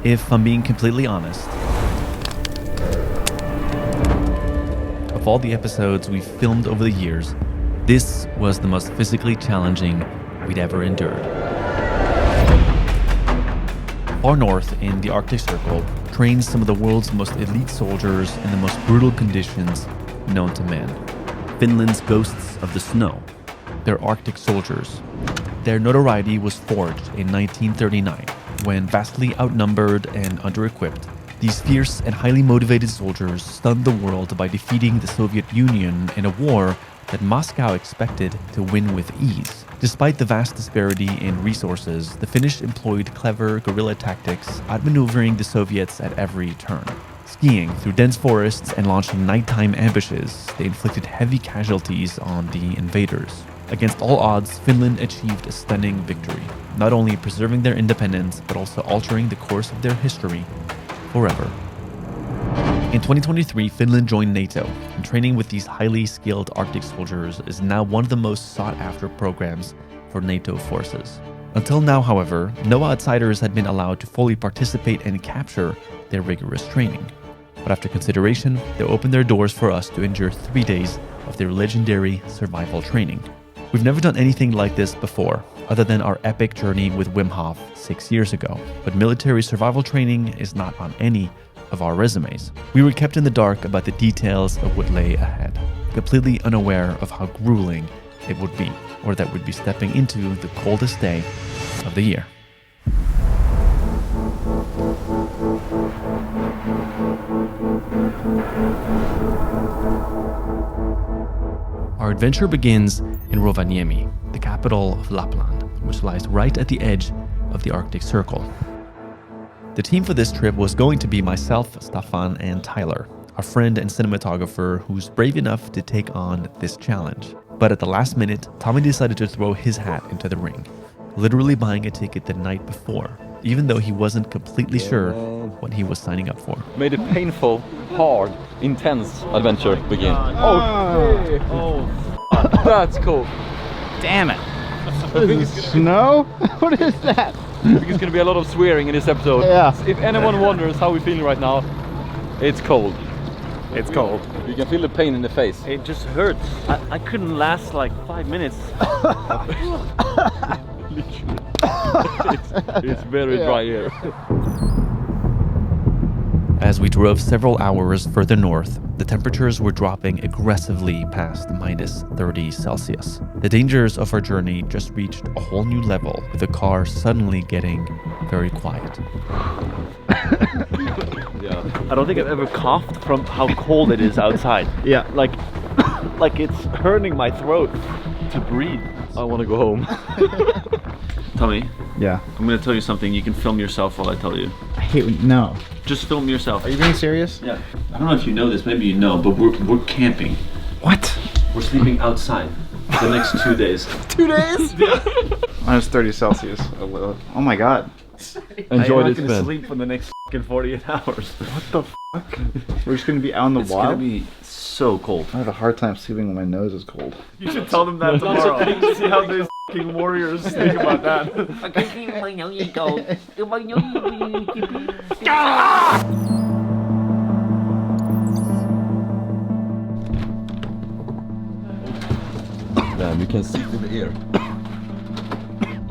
If I'm being completely honest, of all the episodes we've filmed over the years, this was the most physically challenging we'd ever endured. Far north in the Arctic Circle trains some of the world's most elite soldiers in the most brutal conditions known to man. Finland's ghosts of the snow. They're Arctic soldiers. Their notoriety was forged in 1939 when vastly outnumbered and under-equipped, these fierce and highly motivated soldiers stunned the world by defeating the Soviet Union in a war that Moscow expected to win with ease. Despite the vast disparity in resources, the Finnish employed clever guerrilla tactics, outmaneuvering the Soviets at every turn. Skiing through dense forests and launching nighttime ambushes, they inflicted heavy casualties on the invaders. Against all odds, Finland achieved a stunning victory, not only preserving their independence, but also altering the course of their history forever. In 2023, Finland joined NATO, and training with these highly skilled Arctic soldiers is now one of the most sought-after programs for NATO forces. Until now, however, no outsiders had been allowed to fully participate and capture their rigorous training. But after consideration, they opened their doors for us to endure 3 days of their legendary survival training. We've never done anything like this before, other than our epic journey with Wim Hof 6 years ago. But military survival training is not on any of our resumes. We were kept in the dark about the details of what lay ahead, completely unaware of how grueling it would be, or that we'd be stepping into the coldest day of the year. Our adventure begins in Rovaniemi, the capital of Lapland, which lies right at the edge of the Arctic Circle. The team for this trip was going to be myself, Staffan, and Tyler, a friend and cinematographer who's brave enough to take on this challenge. But at the last minute, Tommy decided to throw his hat into the ring, literally buying a ticket the night before, even though he wasn't completely sure what he was signing up for. Made a painful, hard, intense adventure begin. Oh, that's cool. Damn it. Snow? What is that? I think it's gonna be a lot of swearing in this episode. Yeah. If anyone wonders how we're feeling right now, it's cold. It's cold. You can feel the pain in the face. It just hurts. I couldn't last like 5 minutes. It's very dry here. As we drove several hours further north, the temperatures were dropping aggressively past minus 30 Celsius. The dangers of our journey just reached a whole new level, with the car suddenly getting very quiet. Yeah. I don't think I've ever coughed from how cold it is outside. Yeah. Like it's hurting my throat to breathe. I want to go home. Tommy, Yeah. I'm gonna tell you something. You can film yourself while I tell you. I hate when, no. Just film yourself. Are you being serious? Yeah. I don't know if you know this, maybe you know, but we're camping. What? We're sleeping outside the next 2 days. 2 days? Yeah. Minus 30 Celsius. Oh my god. Enjoy I'm this not gonna bed. sleep for the next fucking 48 hours. What the fuck? We're just gonna be out in the It's wild? gonna be so cold. I have a hard time sleeping when my nose is cold. You should tell them that tomorrow. See how those fucking warriors think about that. Damn, you can see it in the air.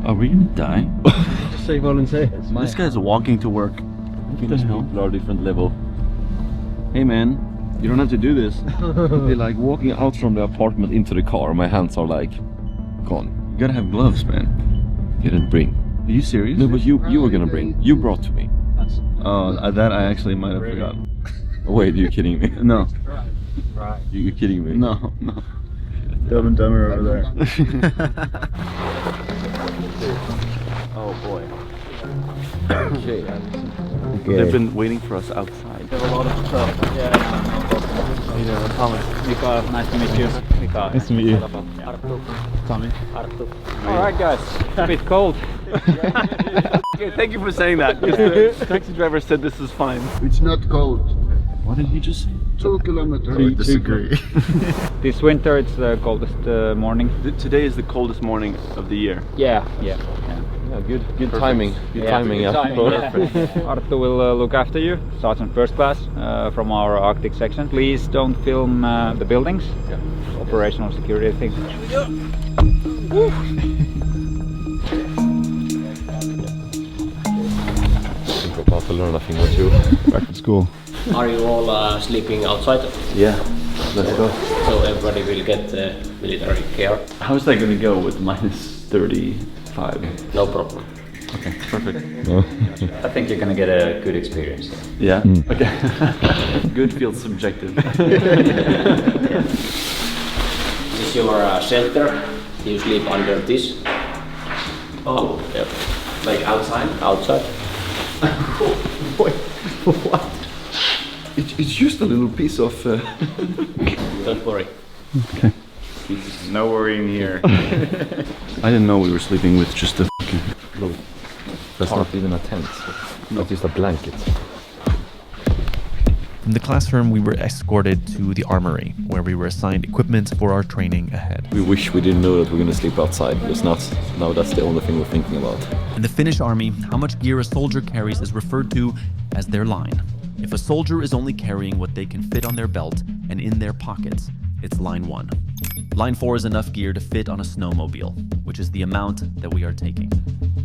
Are we gonna die? Just say volunteer. This guy's walking to work. Finnish people are different level. Hey man, you don't have to do this. They're like walking out from the apartment into the car. My hands are like gone. You gotta have gloves, man. You didn't bring. Are you serious? No, but you were gonna bring. You brought to me. Oh, that I actually might have forgotten. Wait, you're kidding me? No, You're kidding me? no. Dumb and Dumber over there. Oh boy. Okay. They've been waiting for us outside. Have a lot of stuff. Yeah. Thomas. Mikhail, nice to meet you. Mikhail. Nice to meet you. Arttu. Tommy. Arttu. Alright guys, it's a bit cold. Okay, thank you for saying that. 'Cause the taxi driver said this is fine. It's not cold. What did he just say? 2 kilometers. I disagree. This winter it's the coldest morning. Today is the coldest morning of the year. Yeah. Yeah, good timing. Good timing, yeah. Arttu will look after you, Sergeant First Class from our Arctic section. Please don't film the buildings. Yeah. Operational security thing. I think we're about to learn a thing or two. Back to school. Are you all sleeping outside? Yeah, let's go. So everybody will get military care? How's that gonna go with minus 35? No problem. Okay, perfect. I think you're gonna get a good experience. Yeah? Okay. Good feels subjective. This is your shelter. You sleep under this. Oh, Yep. like outside? Outside. Wait, what? It's just a little piece of... Don't worry. No worrying here. I didn't know we were sleeping with just a fucking... That's not even a tent. Not just a blanket. From the classroom, we were escorted to the armory, where we were assigned equipment for our training ahead. We wish we didn't know that we're gonna sleep outside. It's not. Now that's the only thing we're thinking about. In the Finnish army, how much gear a soldier carries is referred to as their line. If a soldier is only carrying what they can fit on their belt and in their pockets, it's line 1. Line 4 is enough gear to fit on a snowmobile, which is the amount that we are taking.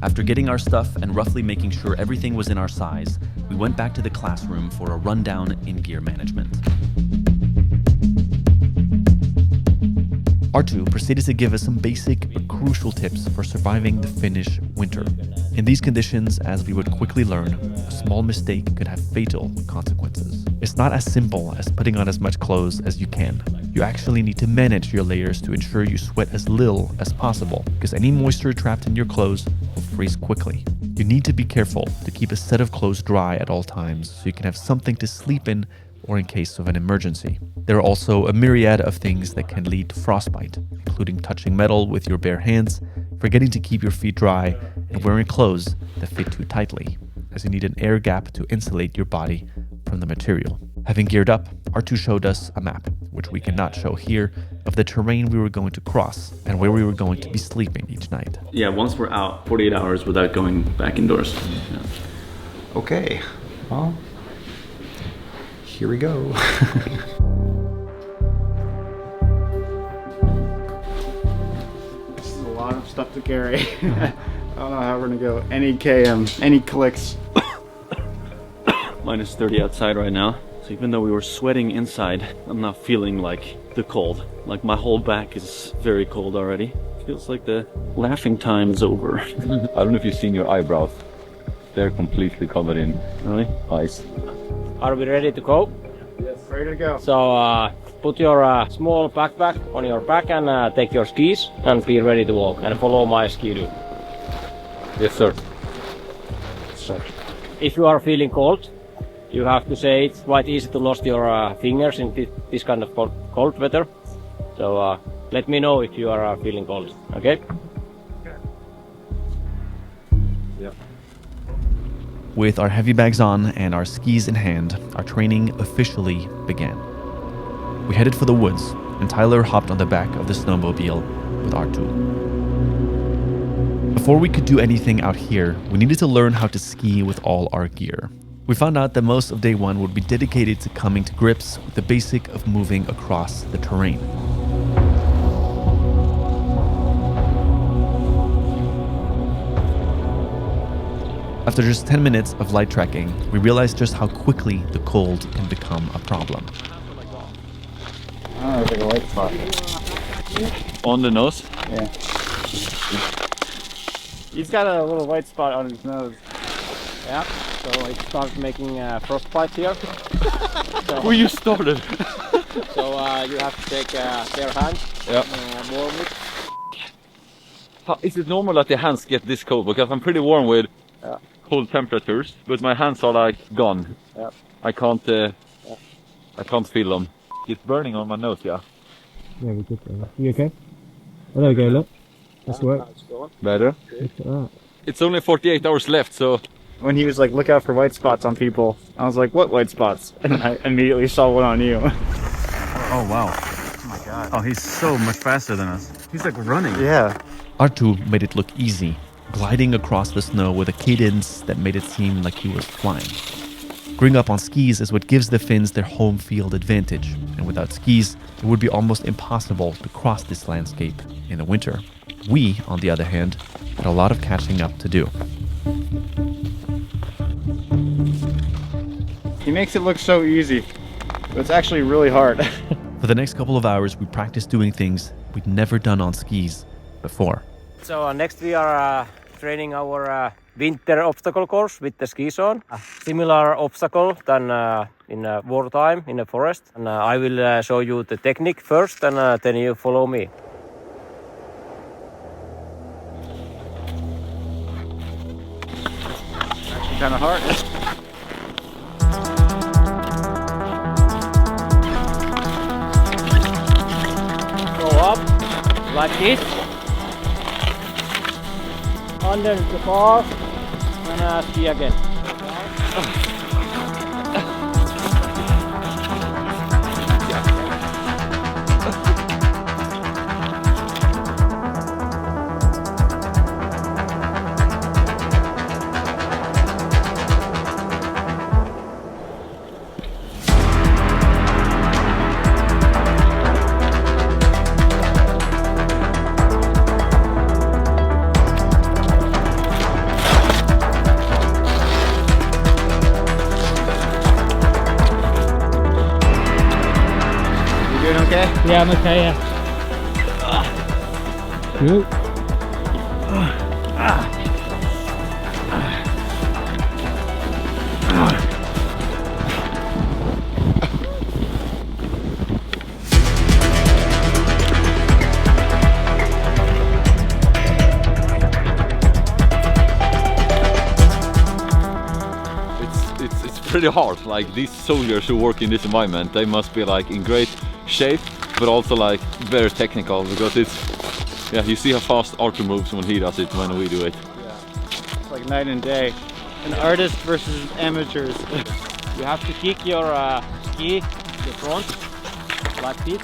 After getting our stuff and roughly making sure everything was in our size, we went back to the classroom for a rundown in gear management. Arttu proceeded to give us some basic but crucial tips for surviving the Finnish winter. In these conditions, as we would quickly learn, a small mistake could have fatal consequences. It's not as simple as putting on as much clothes as you can. You actually need to manage your layers to ensure you sweat as little as possible, because any moisture trapped in your clothes will freeze quickly. You need to be careful to keep a set of clothes dry at all times so you can have something to sleep in or in case of an emergency. There are also a myriad of things that can lead to frostbite, including touching metal with your bare hands, forgetting to keep your feet dry, and wearing clothes that fit too tightly, as you need an air gap to insulate your body from the material. Having geared up, Arttu showed us a map, which we cannot show here, of the terrain we were going to cross and where we were going to be sleeping each night. Yeah, once we're out, 48 hours without going back indoors. Yeah. Okay. Well, here we go. This is a lot of stuff to carry. I don't know how we're gonna go. Any KM, any clicks. Minus 30 outside right now. So even though we were sweating inside, I'm not feeling like the cold. Like my whole back is very cold already. Feels like the laughing time is over. I don't know if you've seen your eyebrows. They're completely covered in ice. Are we ready to go? Yes. Ready to go. So put your small backpack on your back and take your skis and be ready to walk and follow my ski route. Yes, sir. So, if you are feeling cold, you have to say it's quite easy to lose your fingers in this kind of cold weather. So let me know if you are feeling cold, okay? Yeah. With our heavy bags on and our skis in hand, our training officially began. We headed for the woods, and Tyler hopped on the back of the snowmobile with Arttu. Before we could do anything out here, we needed to learn how to ski with all our gear. We found out that most of day one would be dedicated to coming to grips with the basic of moving across the terrain. After just 10 minutes of light trekking, we realized just how quickly the cold can become a problem. Oh, there's like a white spot. On the nose? Yeah. He's got a little white spot on his nose. Yeah, so it starts making frostbite here. Where you started? So you have to take bare hands, warm it. Is it normal that the hands get this cold? Because I'm pretty warm with cold temperatures, but my hands are like gone. Yeah. I can't feel them. It's burning on my nose, yeah. Yeah, we good there. You okay? Oh, there we go, look. That's work. Better? Look at that. It's only 48 hours left, so... When he was like, look out for white spots on people, I was like, what white spots? And I immediately saw one on you. Oh, wow. Oh, my God. Oh, he's so much faster than us. He's like running. Yeah. Arttu made it look easy, gliding across the snow with a cadence that made it seem like he was flying. Growing up on skis is what gives the Finns their home field advantage, and without skis, it would be almost impossible to cross this landscape in the winter. We, on the other hand, had a lot of catching up to do. He makes it look so easy, but it's actually really hard. For the next couple of hours, we practiced doing things we'd never done on skis before. So next we are training our winter obstacle course with the skis on. A similar obstacle than in wartime in the forest. And I will show you the technique first, and then you follow me. Kind of hard. Go up like this. Under the bar and ski again. Yeah, I'm okay, yeah. Cool. It's pretty hard. Like, these soldiers who work in this environment, they must be like in great shape, but also like very technical, because it's, yeah, you see how fast Arttu moves when he does it, when we do it. Yeah, it's like night and day. An artist versus amateurs. You have to kick your ski to the front like this.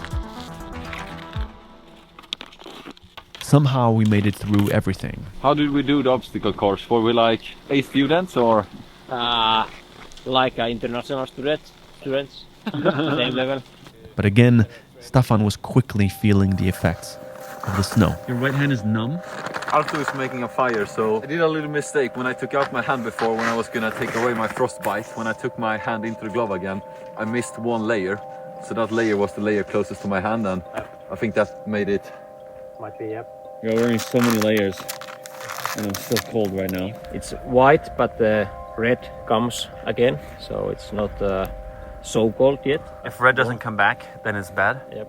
Somehow we made it through everything. How did we do the obstacle course? Were we like A students or? Like international students, same level. But again, Staffan was quickly feeling the effects of the snow. Your right hand is numb? Arttu is making a fire, so I did a little mistake when I took out my hand before, when I was gonna take away my frostbite. When I took my hand into the glove again, I missed one layer. So that layer was the layer closest to my hand, and I think that made it. Might be, yep. You're wearing so many layers, and I'm still cold right now. It's white, but the red comes again, so it's not so cold yet. If red doesn't come back, then it's bad? Yep.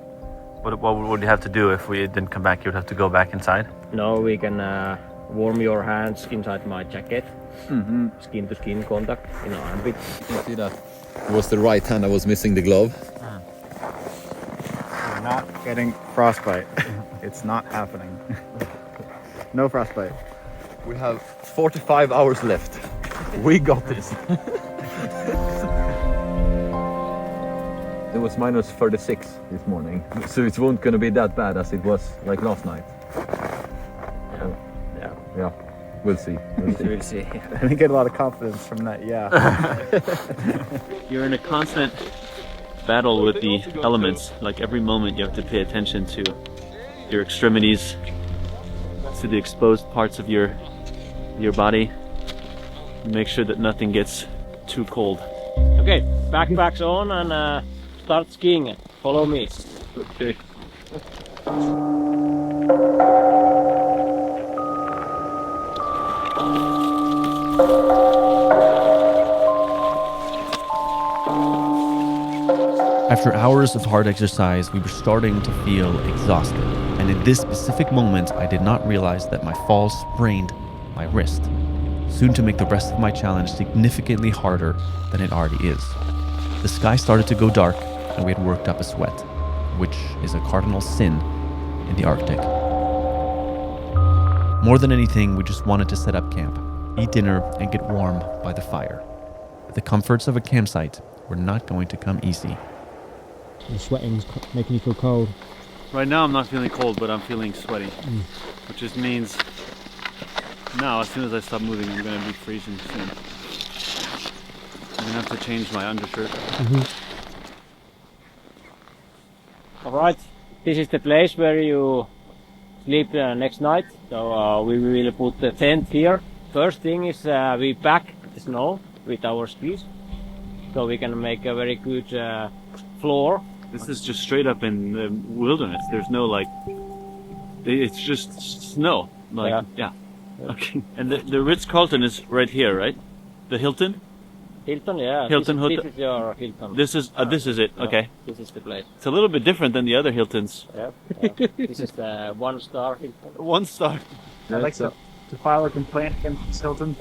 What would you have to do if we didn't come back? You would have to go back inside? No, we can warm your hands inside my jacket. Skin to skin contact in the armpit. You can see that it was the right hand that was missing the glove. We're not getting frostbite. It's not happening. No frostbite. We have 45 hours left. We got this. It was minus 36 this morning, so it won't gonna be that bad as it was like last night. Yeah. We'll see. We'll see. I didn't get a lot of confidence from that, yeah. You're in a constant battle with the elements. Like, every moment you have to pay attention to your extremities, to the exposed parts of your body. Make sure that nothing gets too cold. Okay, backpacks on and start skiing. Follow me. Okay. After hours of hard exercise, we were starting to feel exhausted. And in this specific moment, I did not realize that my fall sprained my wrist, soon to make the rest of my challenge significantly harder than it already is. The sky started to go dark, and we had worked up a sweat, which is a cardinal sin in the Arctic. More than anything, we just wanted to set up camp, eat dinner, and get warm by the fire. But the comforts of a campsite were not going to come easy. The sweating's making you feel cold. Right now I'm not feeling cold, but I'm feeling sweaty, which just means Now, as soon as I stop moving, I'm gonna be freezing soon. I'm gonna have to change my undershirt. Alright, this is the place where you sleep next night. So we will put the tent here. First thing is we pack the snow with our skis. So we can make a very good floor. This is just straight up in the wilderness. There's no like, it's just snow. Like, yeah. Okay. And the Ritz-Carlton is right here, right? The Hilton? Hilton, yeah. Hilton this is your Hilton. This is it. Okay. This is the place. It's a little bit different than the other Hiltons. Yeah. This is the 1-star Hilton. 1 star. I'd like to file a complaint against Hilton.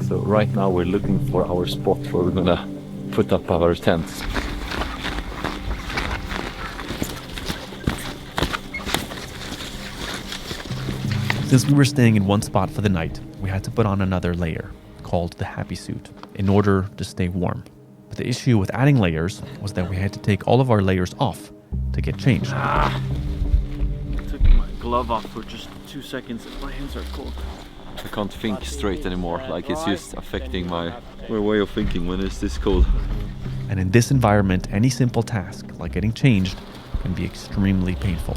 So right now we're looking for our spot where we're gonna put up our tents. Since we were staying in one spot for the night, we had to put on another layer, called the happy suit, in order to stay warm. But the issue with adding layers was that we had to take all of our layers off to get changed. I took my glove off for just 2 seconds and my hands are cold. I can't think straight anymore, like it's just affecting my way of thinking when it's this cold. And in this environment, any simple task, like getting changed, can be extremely painful.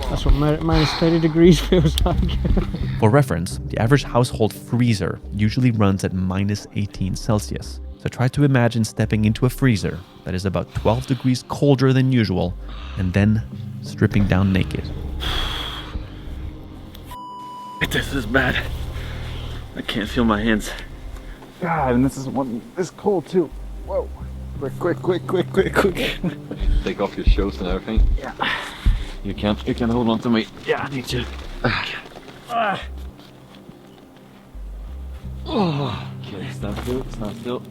That's what minus 30 degrees feels like. For reference, the average household freezer usually runs at minus 18 Celsius. So try to imagine stepping into a freezer that is about 12 degrees colder than usual and then stripping down naked. This is bad. I can't feel my hands. God, and this is cold too. Whoa. Quick. Take off your shoes and everything. Yeah. You can hold on to me. Yeah, I need to. Okay, stand still.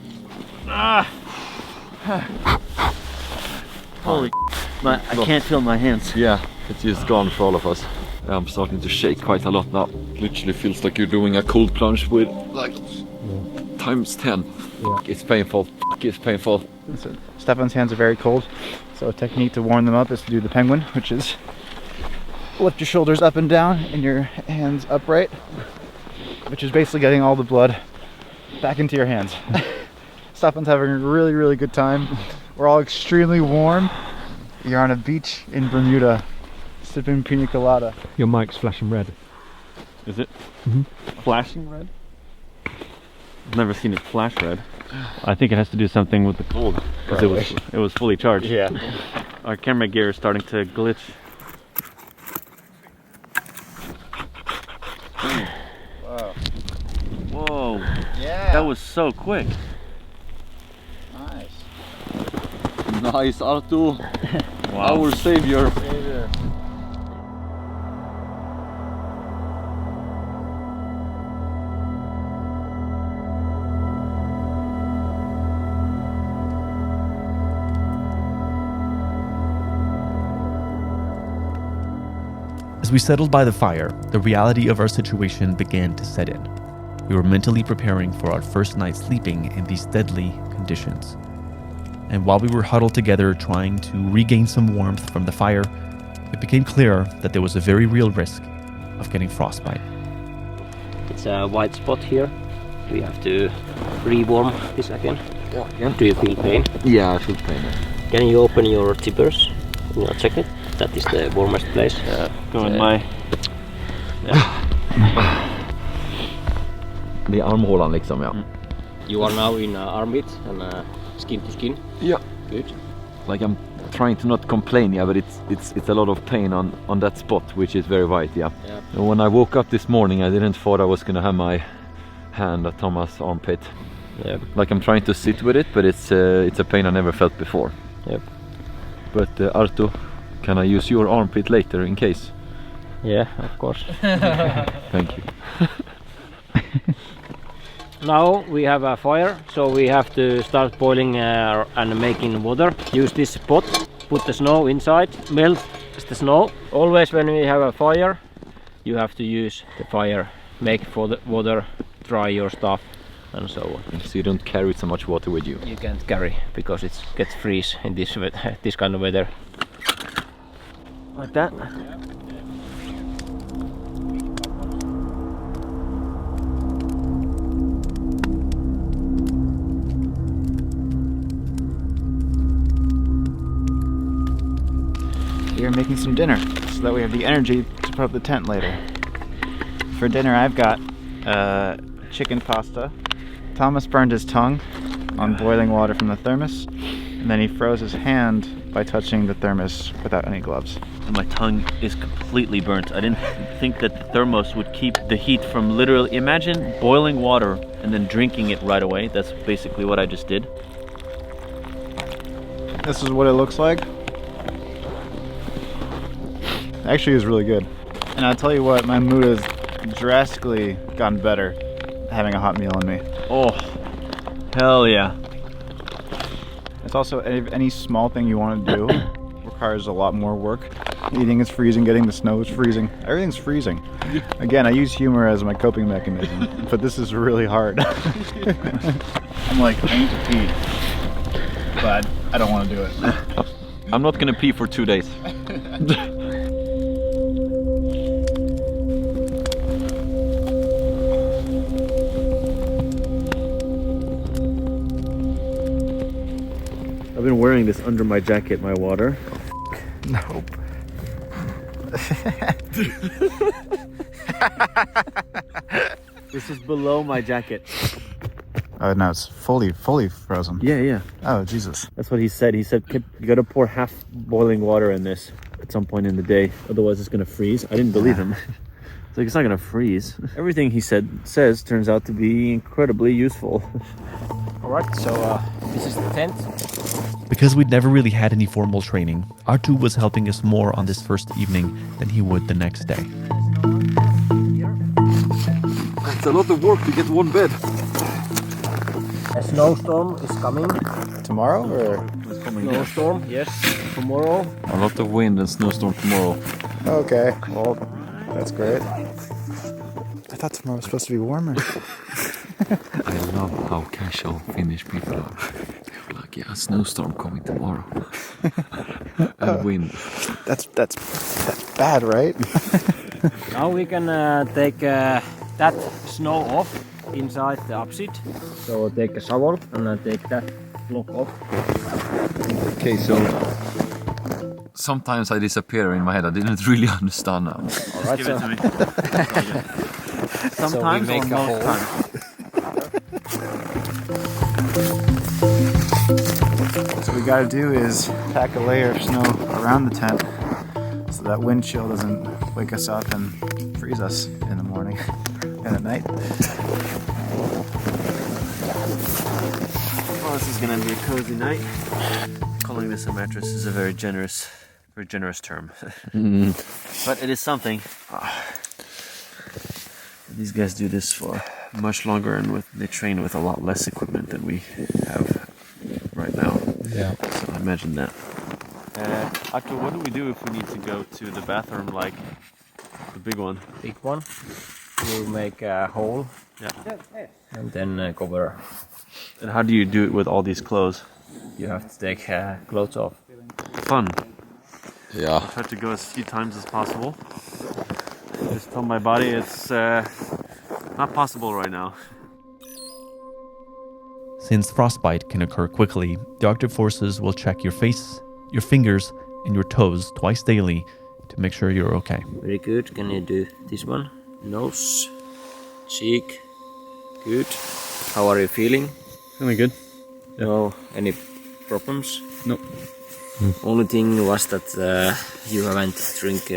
Holy I can't feel my hands. Yeah, it's just gone for all of us. I'm starting to shake quite a lot now. Literally feels like you're doing a cold plunge with like times 10. Yeah. It's painful. It's painful. So Stefan's hands are very cold, so a technique to warm them up is to do the penguin, which is lift your shoulders up and down and your hands upright, which is basically getting all the blood back into your hands. Stefan's having a really good time. We're all extremely warm. You're on a beach in Bermuda, sipping pina colada. Your mic's flashing red. Is it? Flashing red? I've never seen it flash red. I think it has to do something with the cold because it was fully charged. Yeah. Our camera gear is starting to glitch. Wow. Whoa! Yeah. That was so quick. Nice. Nice, Arttu. Wow. Our savior. As we settled by the fire, the reality of our situation began to set in. We were mentally preparing for our first night sleeping in these deadly conditions. And while we were huddled together trying to regain some warmth from the fire, it became clear that there was a very real risk of getting frostbite. It's a white spot here. We have to re-warm this again. Yeah. Do you feel pain? Yeah, I feel pain. Can you open your zippers in your jacket? That is the warmest place. Go in my... Det är armhålan liksom, ja. You are now in armpit and skin to skin. Yeah. Good. Like I'm trying to not complain, yeah, but it's a lot of pain on that spot, which is very white, yeah. And when I woke up this morning, I didn't thought I was gonna have my hand at Thomas' armpit. Yep. Like I'm trying to sit with it, but it's a pain I never felt before. Yep. But Arttu, can I use your armpit later in case? Yeah, of course. Thank you. Now we have a fire, so we have to start boiling and making water. Use this pot, put the snow inside, melt the snow. Always when we have a fire, you have to use the fire, make for the water, dry your stuff and so on. So you don't carry so much water with you? You can't carry because it gets freeze in this kind of weather. like that. We are making some dinner so that we have the energy to put up the tent later. For dinner, I've got chicken pasta. Thomas burned his tongue on boiling water from the thermos, and then he froze his hand by touching the thermos without any gloves. And my tongue is completely burnt. I didn't think that the thermos would keep the heat from literally... Imagine boiling water and then drinking it right away. That's basically what I just did. This is what it looks like. Actually, it's really good. And I'll tell you what, my mood has drastically gotten better having a hot meal on me. Oh, hell yeah. It's also any small thing you want to do requires a lot more work. Eating is freezing, getting the snow is freezing. Everything's freezing. Again, I use humor as my coping mechanism, but this is really hard. I'm like, I need to pee, but I don't want to do it. I'm not gonna pee for 2 days. I've been wearing this under my jacket, my water. Nope. This is below my jacket. Oh, no, it's fully frozen. Yeah. Oh, Jesus. That's what he said. He said, you gotta pour half boiling water in this at some point in the day. Otherwise it's gonna freeze. I didn't believe him. It's like, it's not gonna freeze. Everything he says turns out to be incredibly useful. Alright, so this is the tent. Because we'd never really had any formal training, Arttu was helping us more on this first evening than he would the next day. It's a lot of work to get one bed. A snowstorm is coming. Tomorrow, or? Snowstorm, yes, tomorrow. A lot of wind and snowstorm tomorrow. Okay, well, that's great. I thought tomorrow was supposed to be warmer. I love how casual Finnish people are. They're like, yeah, a snowstorm coming tomorrow. And wind. That's bad, right? Now we can take that snow off inside the upseat. So take a shovel and take that block off. Okay, so sometimes I disappear in my head. I didn't really understand now. Alright, Give it to me. so Sometimes we make or a most hole. times. What we gotta do is pack a layer of snow around the tent so that wind chill doesn't wake us up and freeze us in the morning and at night. Well, this is gonna be a cozy night. Calling this a mattress is a very generous term. But it is something. These guys do this for much longer, and they train with a lot less equipment than we have right now. Yeah. So imagine that. Arttu, what do we do if we need to go to the bathroom, like the big one? Big one. You make a hole. Yeah. And then cover. And how do you do it with all these clothes? You have to take clothes off. Fun. Yeah. Try to go as few times as possible. Just tell my body it's not possible right now. Since frostbite can occur quickly, the Arctic Forces will check your face, your fingers, and your toes twice daily to make sure you're okay. Very good. Can you do this one? Nose, cheek. Good. How are you feeling? Feeling good? No, any problems? No. Only thing was that you haven't drink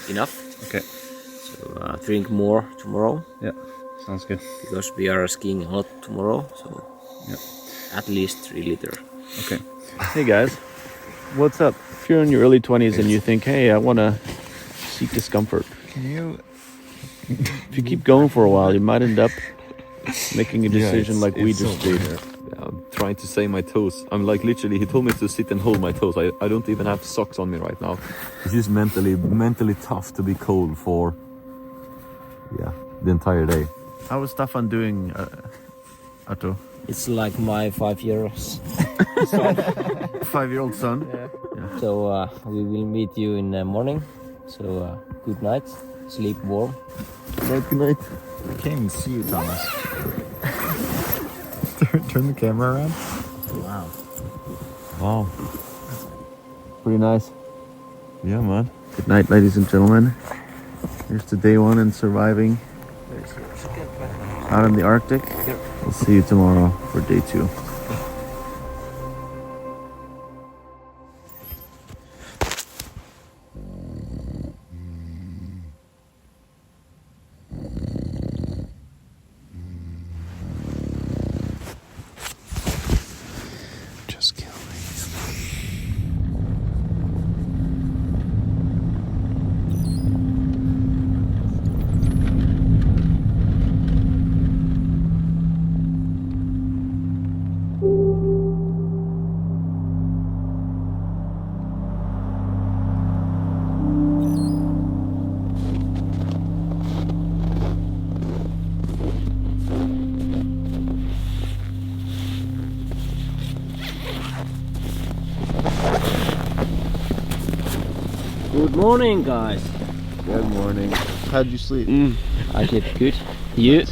enough. Okay. So drink more tomorrow. Yeah. Sounds good. Because we are skiing a lot tomorrow. So at least 3 liters. Okay. Hey guys, what's up? If you're in your early 20s and you think, hey, I want to seek discomfort. Can you? If you keep going for a while, you might end up making a decision like we just did. I'm trying to save my toes. I'm like literally, he told me to sit and hold my toes. I don't even have socks on me right now. It's just mentally tough to be cold for, the entire day. How was Staffan doing, Arttu? It's like my 5 years 5-year-old son. So we will meet you in the morning. So good night, sleep warm. Good night. I can't even see you, Thomas. Turn the camera around. Wow. Wow. Pretty nice. Yeah, man. Good night, ladies and gentlemen. Here's to day 1 and surviving out in the Arctic. We'll see you tomorrow for day 2. Just kill me. Good morning, guys. Good morning. How'd you sleep? I did good. You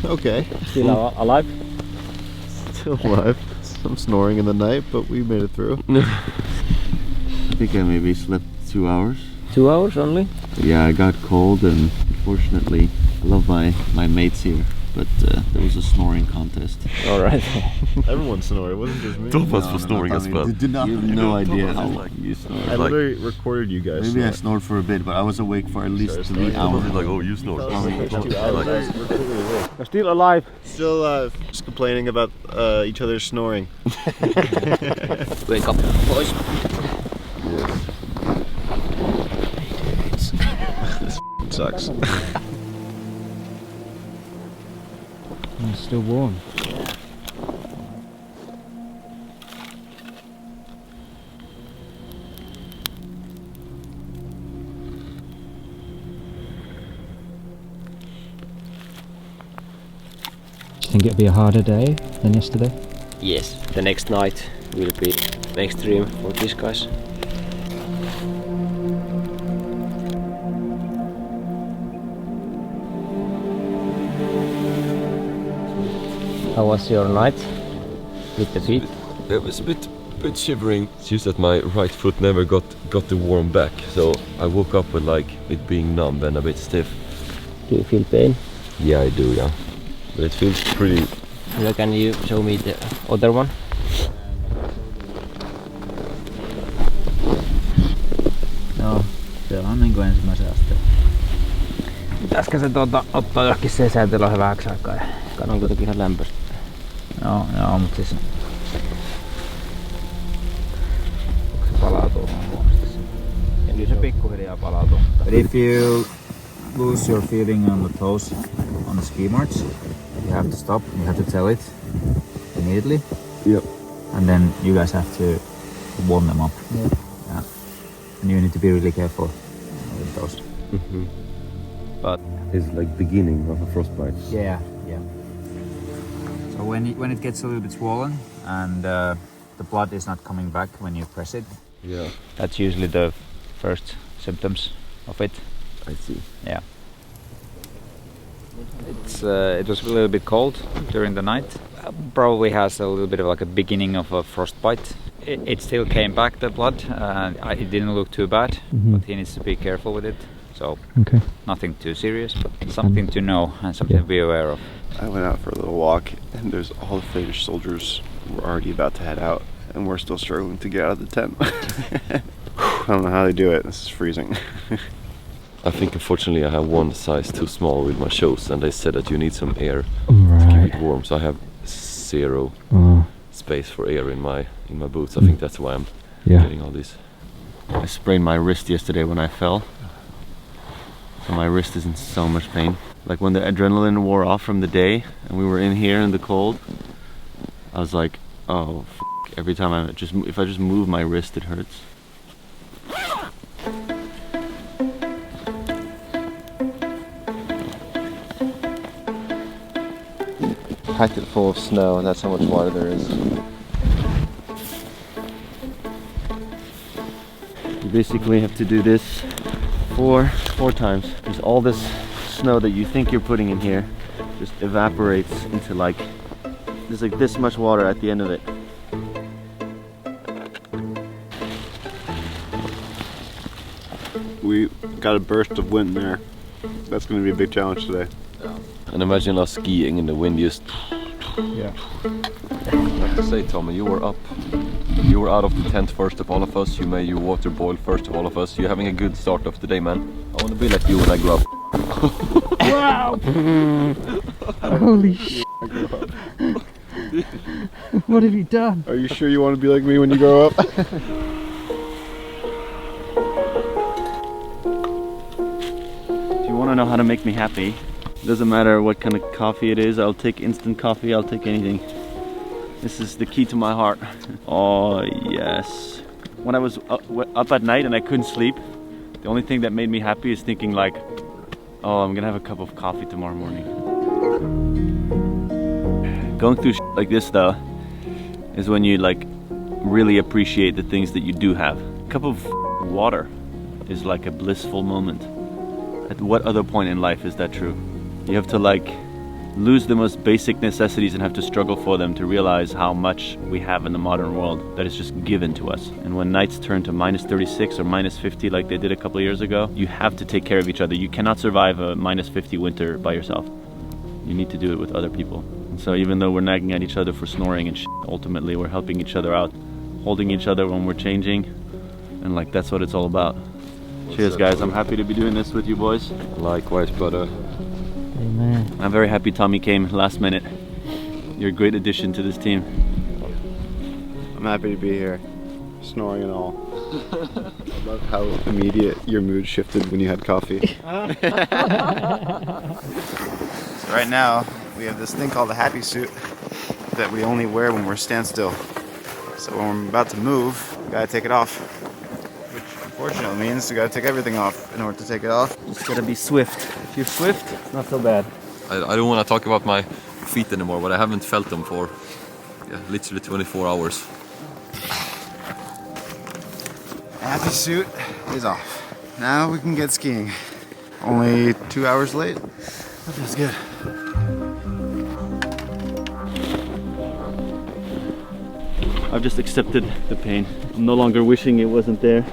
Okay. still alive? Still alive. Some snoring in the night, but we made it through. I think I maybe slept 2 hours. 2 hours only? Yeah, I got cold and unfortunately I love my mates here, but there was a snoring contest. All right. Everyone snored, it wasn't just me. Thomas was snoring as well. You have no idea how you snored. I literally recorded you guys. Maybe I snored for a bit, but I was awake for at least 3 hours. Like, oh, you snore. We're still alive. Still just complaining about each other snoring. Wake up, boys. This sucks. It's still warm. Think it'll be a harder day than yesterday? Yes, the next night will be extreme for these guys. How was your night with the feet? It was a bit shivering. It's just that my right foot never got the warm back, so I woke up with like it being numb and a bit stiff. Do you feel pain? Yeah, I do, yeah. But it feels pretty. Can you show me the other one? Joo, se on niinku ensimmäisen asteen. Pitäisikö se ottaa johonkin säätelyyn vähäksi aikaa? On kuitenkin ihan lämpöistä. Joo, mut siis... Se palautuu huonosti. Ja kyllä se pikkuhiljaa palautuu. But if you lose your feeling on the toes on the ski marks, you have to stop. You have to tell it immediately. Yep. And then you guys have to warm them up. Yeah. And you need to be really careful with those. But it's like beginning of a frostbite. Yeah. So when it gets a little bit swollen and the blood is not coming back when you press it, Yeah. that's usually the first symptoms of it. I see. Yeah. It was a little bit cold during the night. Probably has a little bit of like a beginning of a frostbite. It still came back, the blood. It didn't look too bad, but he needs to be careful with it. So nothing too serious, but something to know and something to be aware of. I went out for a little walk, and there's all the Finnish soldiers were already about to head out, and we're still struggling to get out of the tent. I don't know how they do it. This is freezing. I think unfortunately I have one size too small with my shoes, and they said that you need some air to keep it warm. So I have zero space for air in my boots. I think that's why I'm getting all this. I sprained my wrist yesterday when I fell. So my wrist is in so much pain. Like when the adrenaline wore off from the day and we were in here in the cold, I was like, oh, every time if I just move my wrist, it hurts. packed it full of snow, and that's how much water there is. You basically have to do this four times. Because all this snow that you think you're putting in here just evaporates into like, there's like this much water at the end of it. We got a burst of wind there. That's going to be a big challenge today. And imagine us skiing in the wind just... Yeah. I have to say, Tommy, you were up. You were out of the tent first of all of us. You made your water boil first of all of us. You're having a good start of the day, man. I want to be like you when I grow up. Wow! Holy shit. What have you done? Are you sure you want to be like me when you grow up? If you want to know how to make me happy, it doesn't matter what kind of coffee it is. I'll take instant coffee, I'll take anything. This is the key to my heart. Oh yes. When I was up at night and I couldn't sleep, the only thing that made me happy is thinking like, oh, I'm gonna have a cup of coffee tomorrow morning. Going through shit like this though, is when you like really appreciate the things that you do have. A cup of water is like a blissful moment. At what other point in life is that true? You have to like lose the most basic necessities and have to struggle for them to realize how much we have in the modern world that is just given to us. And when nights turn to -36 or -50 like they did a couple of years ago, you have to take care of each other. You cannot survive a -50 winter by yourself. You need to do it with other people. And so even though we're nagging at each other for snoring and shit, ultimately we're helping each other out, holding each other when we're changing, and like that's what it's all about. Cheers guys, I'm happy to be doing this with you boys. Likewise, brother. Amen. I'm very happy Tommy came last minute. You're a great addition to this team. I'm happy to be here, snoring and all. I love how immediate your mood shifted when you had coffee. So right now, we have this thing called a happy suit that we only wear when we're standstill. So when we're about to move, we gotta take it off. Which unfortunately means we gotta take everything off in order to take it off. Just gotta be swift. If you're swift, it's not so bad. I don't want to talk about my feet anymore, but I haven't felt them for literally 24 hours. Happy suit is off. Now we can get skiing. Only 2 hours late. That feels good. I've just accepted the pain. I'm no longer wishing it wasn't there.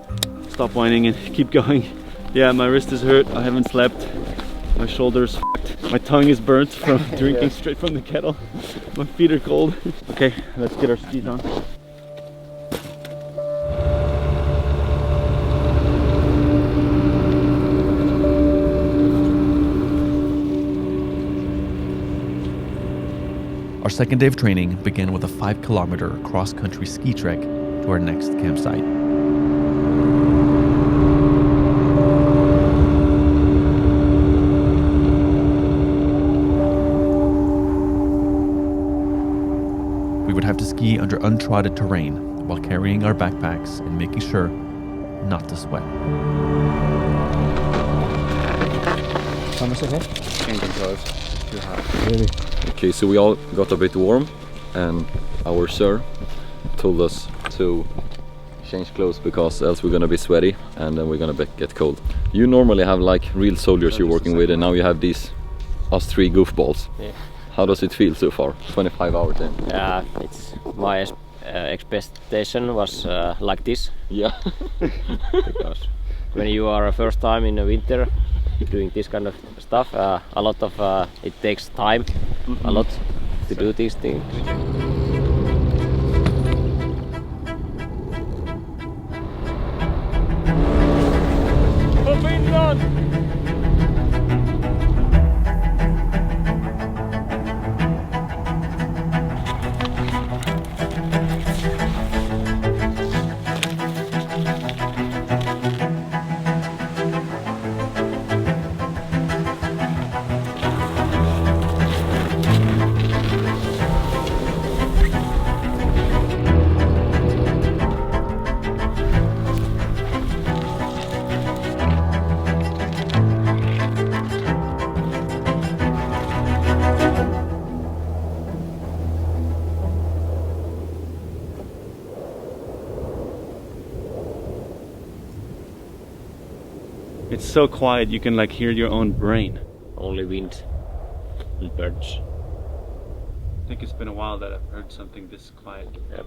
Stop whining and keep going. Yeah, my wrist is hurt. I haven't slept. My shoulder's f***ed. My tongue is burnt from drinking straight from the kettle. My feet are cold. Okay, let's get our skis on. Our second day of training began with a 5-kilometer cross-country ski trek to our next campsite. We would have to ski under untrodden terrain while carrying our backpacks and making sure not to sweat. Thomas, okay? Can't control it. It's too hot. Really? Okay, so we all got a bit warm, and our sir told us to change clothes because else we're gonna be sweaty and then we're gonna get cold. You normally have like real soldiers you're working with, and now you have us 3 goofballs. Yeah. How does it feel so far? 25 hours in. Yeah, it's my expectation was like this. Yeah. Because when you are first time in the winter doing this kind of stuff, a lot of it takes time, a lot to do these things. It's so quiet, you can like hear your own brain. Only wind and birds. I think it's been a while that I've heard something this quiet. Yep.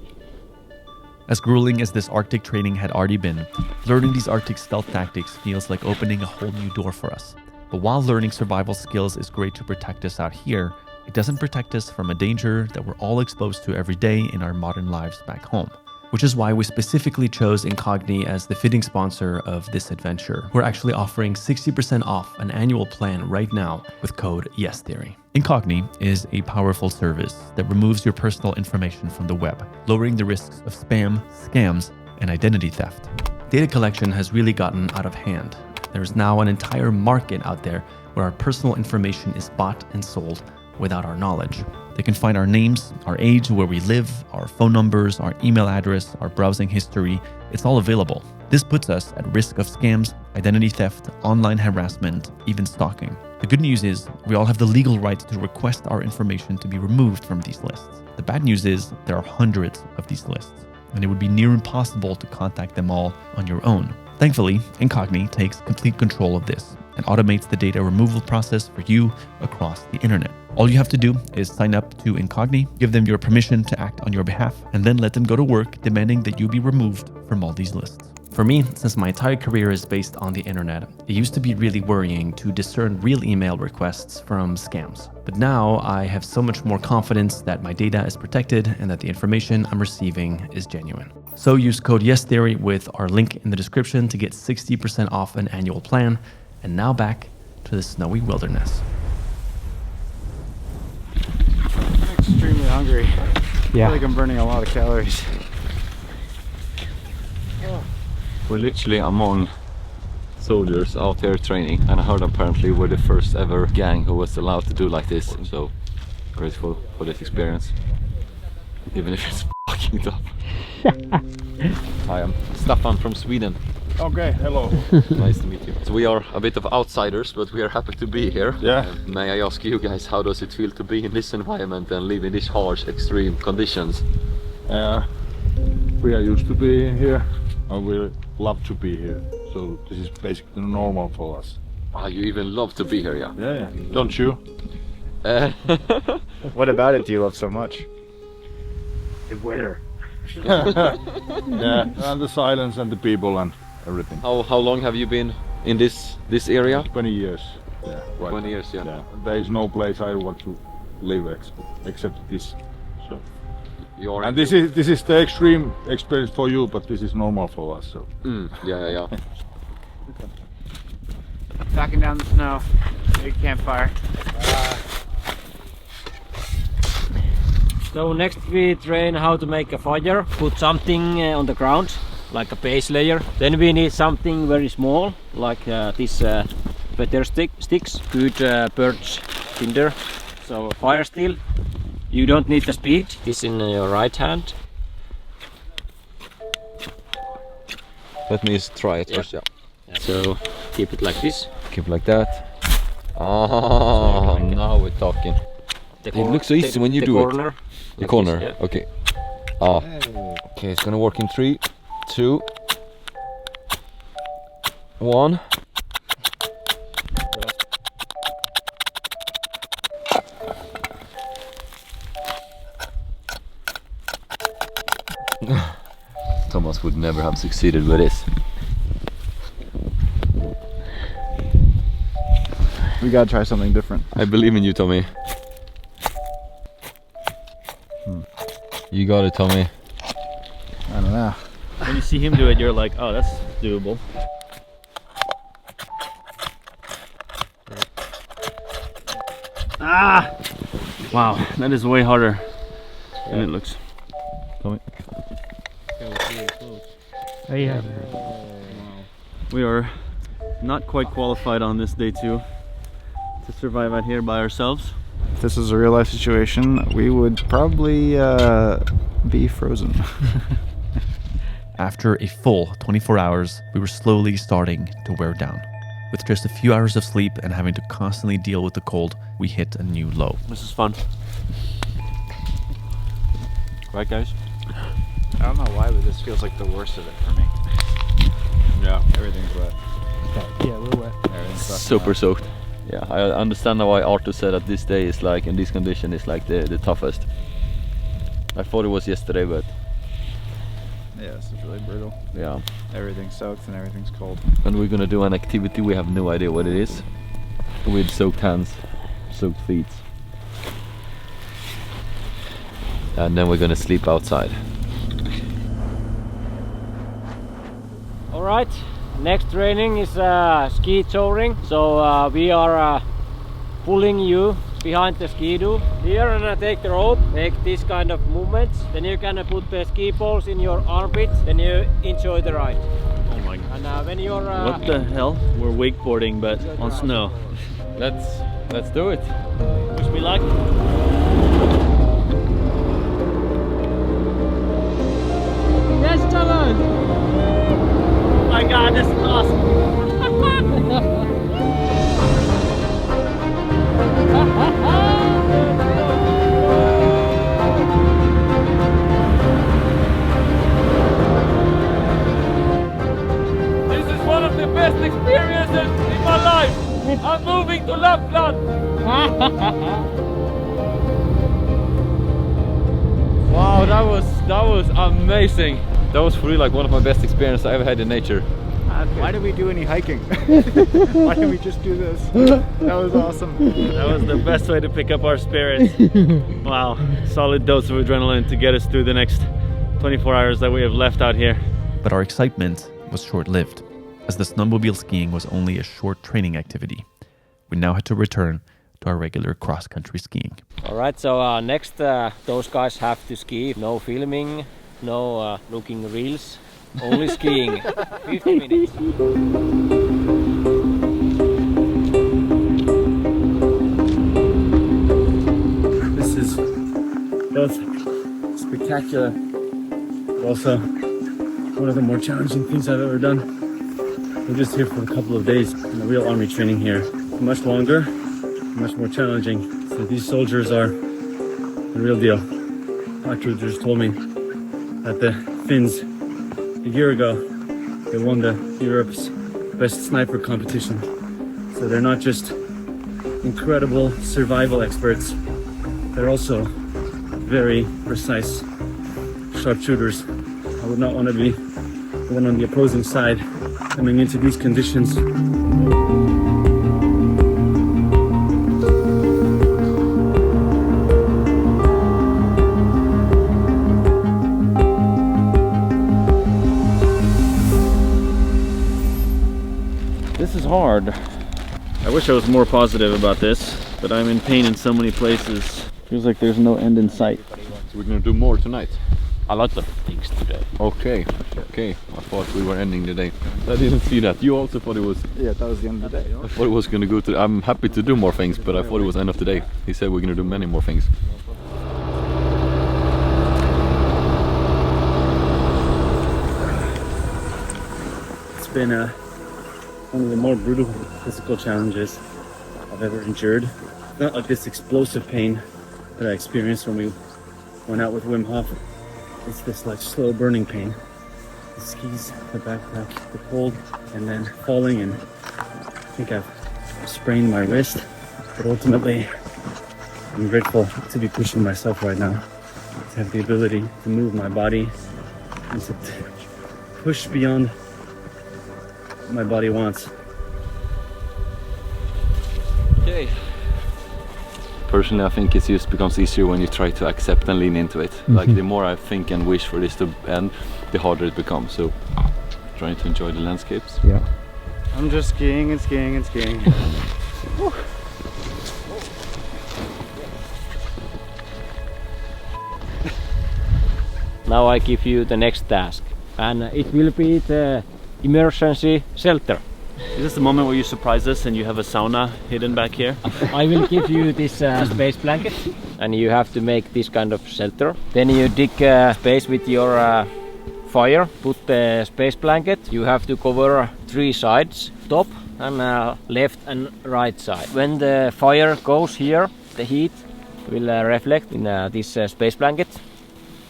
As grueling as this Arctic training had already been, learning these Arctic stealth tactics feels like opening a whole new door for us. But while learning survival skills is great to protect us out here, it doesn't protect us from a danger that we're all exposed to every day in our modern lives back home. Which is why we specifically chose Incogni as the fitting sponsor of this adventure. We're actually offering 60% off an annual plan right now with code YesTheory. Incogni is a powerful service that removes your personal information from the web, lowering the risks of spam, scams, and identity theft. Data collection has really gotten out of hand. There's now an entire market out there where our personal information is bought and sold without our knowledge. They can find our names, our age, where we live, our phone numbers, our email address, our browsing history. It's all available. This puts us at risk of scams, identity theft, online harassment, even stalking. The good news is we all have the legal right to request our information to be removed from these lists. The bad news is there are hundreds of these lists, and it would be near impossible to contact them all on your own. Thankfully, Incogni takes complete control of this and automates the data removal process for you across the internet. All you have to do is sign up to Incogni, give them your permission to act on your behalf, and then let them go to work demanding that you be removed from all these lists. For me, since my entire career is based on the internet, it used to be really worrying to discern real email requests from scams. But now I have so much more confidence that my data is protected and that the information I'm receiving is genuine. So use code YesTheory with our link in the description to get 60% off an annual plan. And now back to the snowy wilderness. I'm extremely hungry. Yeah. I feel like I'm burning a lot of calories. We're literally among soldiers out here training, and I heard apparently we're the first ever gang who was allowed to do like this, so grateful for this experience, even if it's fucking tough. Hi, I'm Staffan from Sweden. Okay, hello. Nice to meet you. So we are a bit of outsiders, but we are happy to be here. Yeah. May I ask you guys, how does it feel to be in this environment and live in these harsh, extreme conditions? We are used to being here, and we love to be here. So this is basically normal for us. Ah, you even love to be here, yeah? Yeah. Don't you? What about it do you love so much? The weather. Yeah, and the silence and the people and everything. How long have you been in this area? 20 years. Yeah, right. 20 years, yeah. Yeah. There is no place I want to live except this. So. And this is the extreme experience for you, but this is normal for us. So. Yeah. Backing down the snow. Big campfire. So next we train how to make a fire. Put something on the ground, like a base layer. Then we need something very small, like this better sticks, good birch tinder. So fire steel. You don't need the speed. This in your right hand. Let me try it first, yeah. So keep it like this. Keep it like that. Oh, now we're talking. It looks so easy when you do corner. it. The corner, yeah. Okay. Okay, it's gonna work in 3, 2, 1. Thomas would never have succeeded with this. We gotta try something different. I believe in you, Tommy. You got it, Tommy. I don't know. When you see him do it, you're like, oh, that's doable. Ah! Wow, that is way harder than it looks. Tommy. Oh, yeah. We are not quite qualified on this day 2 to survive out here by ourselves. If this was a real life situation, we would probably be frozen. After a full 24 hours, we were slowly starting to wear down. With just a few hours of sleep and having to constantly deal with the cold, we hit a new low. This is fun. Right, guys? I don't know why, but this feels like the worst of it for me. Yeah. Everything's wet. Yeah, we're wet. super soaked. Yeah, I understand now why Arttu said that this day is like, in this condition, is like the toughest. I thought it was yesterday, but Yeah, this is really brutal. yeah. Everything's soaked and everything's cold. And we're gonna do an activity, we have no idea what it is. With soaked hands, soaked feet. And then we're gonna sleep outside. Alright, next training is ski touring. So we are pulling you behind the ski-doo. Here and take the rope, make this kind of movements. Then you can put the ski poles in your armpits, then you enjoy the ride. Oh my god. And when you're... What the hell? We're wakeboarding but on snow. Let's do it. Wish me luck. Yes, challenge! Oh my god, this is awesome. This is one of the best experiences in my life. I'm moving to Lapland. Wow, that was amazing. That was really like one of my best experiences I ever had in nature. Why did we do any hiking? Why didn't we just do this? That was awesome. That was the best way to pick up our spirits. Wow, solid dose of adrenaline to get us through the next 24 hours that we have left out here. But our excitement was short-lived, as the snowmobile skiing was only a short training activity. We now had to return to our regular cross-country skiing. Alright, so next those guys have to ski. No filming, no looking reels, only skiing. 50 minutes. This is both spectacular, but also one of the more challenging things I've ever done. We're just here for a couple of days in the real army training here. Much longer, much more challenging. So these soldiers are the real deal. Arttu just told me that the Finns, a year ago, they won the Europe's best sniper competition. So they're not just incredible survival experts, they're also very precise sharpshooters. I would not want to be the one on the opposing side coming into these conditions. This is hard. I wish I was more positive about this, but I'm in pain in so many places. Feels like there's no end in sight. So we're gonna do more tonight. A lot of things today. Okay. I thought we were ending the day. I didn't see that. You also thought it was. Yeah, that was the end of the day. I thought it was gonna go to. I'm happy to do more things, but I thought it was end of the day. He said we're gonna do many more things. It's been one of the more brutal physical challenges I've ever endured. Not like this explosive pain that I experienced when we went out with Wim Hof. It's this like slow burning pain. The skis, the backpack, the cold, and then falling, and I think I've sprained my wrist. But ultimately, I'm grateful to be pushing myself right now, to have the ability to move my body and to push beyond what my body wants. Okay. Personally, I think it just becomes easier when you try to accept and lean into it. Like the more I think and wish for this to end, the harder it becomes. So, trying to enjoy the landscapes. Yeah. I'm just skiing and skiing and skiing. Now I give you the next task, and it will be the emergency shelter. Is this the moment where you surprise us and you have a sauna hidden back here? I will give you this space blanket, and you have to make this kind of shelter. Then you dig a space with your fire, put the space blanket. You have to cover 3 sides, top and left and right side. When the fire goes here, the heat will reflect in this space blanket,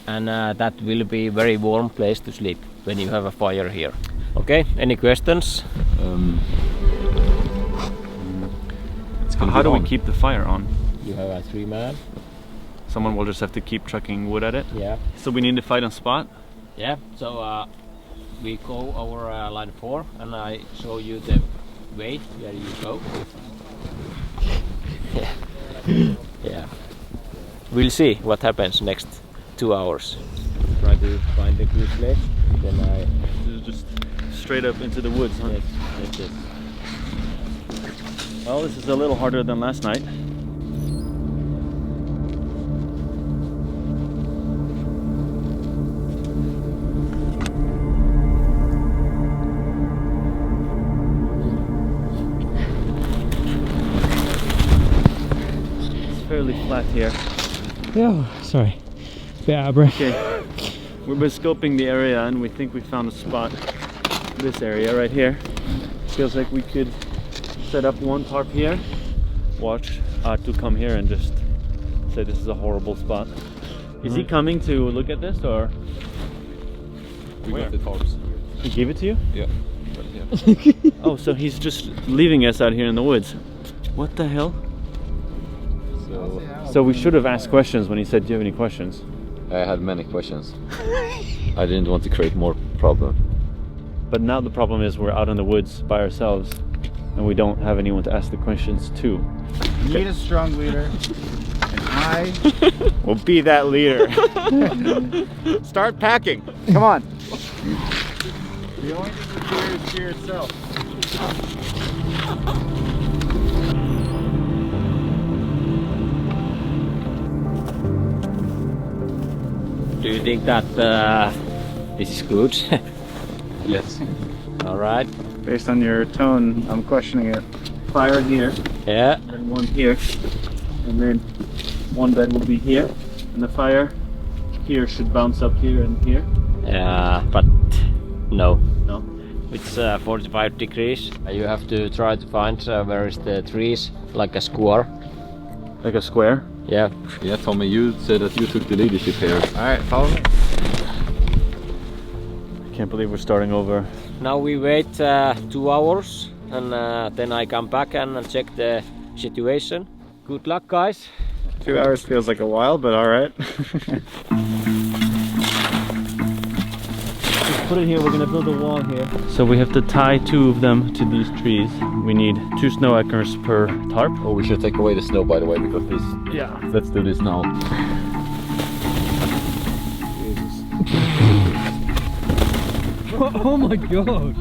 and that will be a very warm place to sleep when you have a fire here. Okay, any questions? gonna How be do we on. keep the fire on? You have a 3-man. Someone will just have to keep chucking wood at it? Yeah. So we need to fight on spot? Yeah. So we go over line 4, and I show you the way where you go. Yeah. We'll see what happens next 2 hours. Try to find the good place. Then I Just straight up into the woods, huh? yes, like this. Well, this is a little harder than last night. It's fairly flat here. Yeah, sorry. Bit out of breath. Okay, we've been scoping the area and we think we found a spot. This area right here. Feels like we could set up one tarp here, watch Arttu come here and just say this is a horrible spot. Is he coming to look at this or? We got the tarps. He gave it to you? Yeah. Oh, so he's just leaving us out here in the woods. What the hell? So we should have asked questions when he said, do you have any questions? I had many questions. I didn't want to create more problem. But now the problem is we're out in the woods by ourselves and we don't have anyone to ask the questions to. You need a strong leader, and I We'll be that leader. Start packing. come on. The only thing with fear is fear itself. Do you think that this is good? Yes. All right. Based on your tone, I'm questioning it. Fire here, Yeah. and one here, and then one bed will be here, and the fire here should bounce up here and here. But no. No? It's 45 degrees. You have to try to find where is the trees, like a square. Like a square. Yeah. Yeah, Tommy, you said that you took the leadership here. Alright, follow me. I can't believe we're starting over. Now we wait 2 hours, and then I come back and check the situation. Good luck, guys. 2 hours feels like a while, but alright. Put it here, we're gonna build a wall here. So we have to tie 2 of them to these trees. We need 2 snow anchors per tarp. Oh, we should take away the snow, by the way, because this. Yeah. Let's do this now. Oh my god!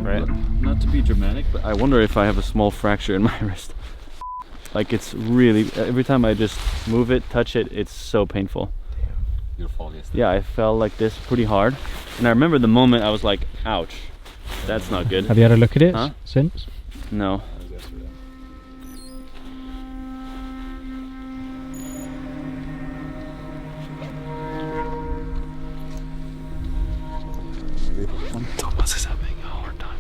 Right. Not to be dramatic, but I wonder if I have a small fracture in my wrist. Like it's really, every time I just move it, touch it, it's so painful. Your fall yesterday. Yeah, I fell like this pretty hard. And I remember the moment I was like, ouch, that's not good. Have you had a look at it Huh? since? No. Thomas is having a hard time.